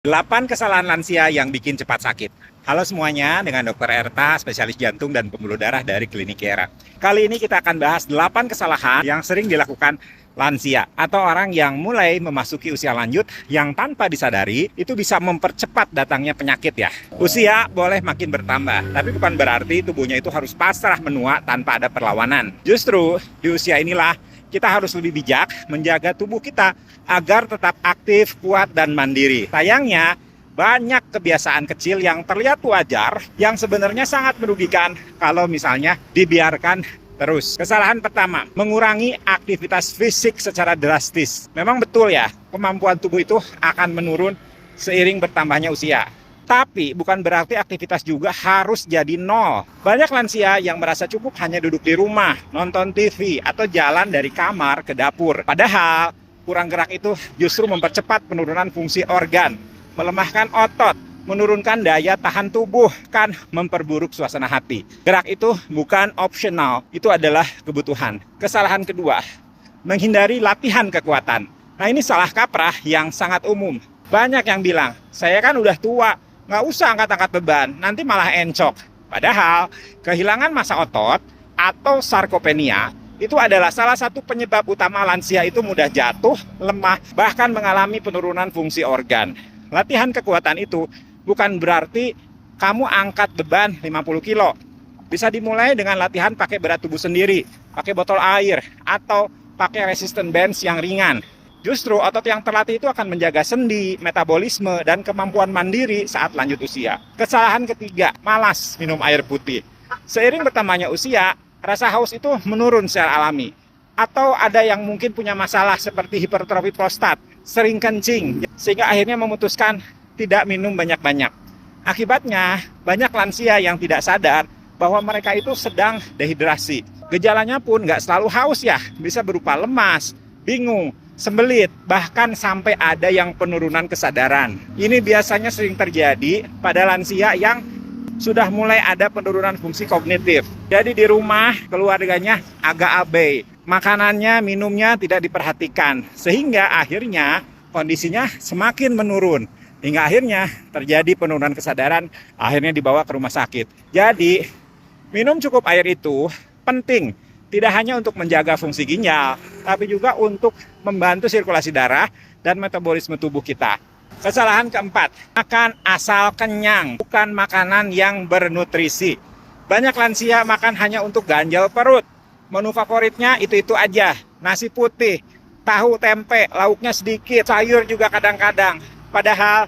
8 kesalahan lansia yang bikin cepat sakit. Halo semuanya, dengan Dr. Erta, spesialis jantung dan pembuluh darah dari Klinik Kiera. Kali ini kita akan bahas 8 kesalahan yang sering dilakukan lansia atau orang yang mulai memasuki usia lanjut yang tanpa disadari itu bisa mempercepat datangnya penyakit ya. Usia boleh makin bertambah, tapi bukan berarti tubuhnya itu harus pasrah menua tanpa ada perlawanan. Justru di usia inilah kita harus lebih bijak menjaga tubuh kita agar tetap aktif, kuat, dan mandiri. Sayangnya, banyak kebiasaan kecil yang terlihat wajar yang sebenarnya sangat merugikan kalau misalnya dibiarkan terus. Kesalahan pertama, mengurangi aktivitas fisik secara drastis. Memang betul ya, kemampuan tubuh itu akan menurun seiring bertambahnya usia. Tapi bukan berarti aktivitas juga harus jadi nol. Banyak lansia yang merasa cukup hanya duduk di rumah, nonton TV, atau jalan dari kamar ke dapur. Padahal kurang gerak itu justru mempercepat penurunan fungsi organ, melemahkan otot, menurunkan daya tahan tubuh, kan memperburuk suasana hati. Gerak itu bukan opsional, itu adalah kebutuhan. Kesalahan kedua, menghindari latihan kekuatan. Nah ini salah kaprah yang sangat umum. Banyak yang bilang, saya kan udah tua, nggak usah angkat-angkat beban, nanti malah encok. Padahal, kehilangan massa otot atau sarkopenia itu adalah salah satu penyebab utama lansia itu mudah jatuh, lemah, bahkan mengalami penurunan fungsi organ. Latihan kekuatan itu bukan berarti kamu angkat beban 50 kilo. Bisa dimulai dengan latihan pakai berat tubuh sendiri, pakai botol air, atau pakai resistance bands yang ringan. Justru otot yang terlatih itu akan menjaga sendi, metabolisme, dan kemampuan mandiri saat lanjut usia. Kesalahan ketiga, malas minum air putih. Seiring bertambahnya usia, rasa haus itu menurun secara alami. Atau ada yang mungkin punya masalah seperti hipertrofi prostat, sering kencing, sehingga akhirnya memutuskan tidak minum banyak-banyak. Akibatnya, banyak lansia yang tidak sadar bahwa mereka itu sedang dehidrasi. Gejalanya pun nggak selalu haus ya, bisa berupa lemas, bingung, sembelit, bahkan sampai ada yang penurunan kesadaran. Ini biasanya sering terjadi pada lansia yang sudah mulai ada penurunan fungsi kognitif. Jadi di rumah keluarganya agak abai, makanannya, minumnya tidak diperhatikan, sehingga akhirnya kondisinya semakin menurun. Hingga akhirnya terjadi penurunan kesadaran, akhirnya dibawa ke rumah sakit. Jadi minum cukup air itu penting. Tidak hanya untuk menjaga fungsi ginjal, tapi juga untuk membantu sirkulasi darah dan metabolisme tubuh kita. Kesalahan keempat, makan asal kenyang, bukan makanan yang bernutrisi. Banyak lansia makan hanya untuk ganjal perut. Menu favoritnya itu-itu aja, nasi putih, tahu tempe, lauknya sedikit, sayur juga kadang-kadang. Padahal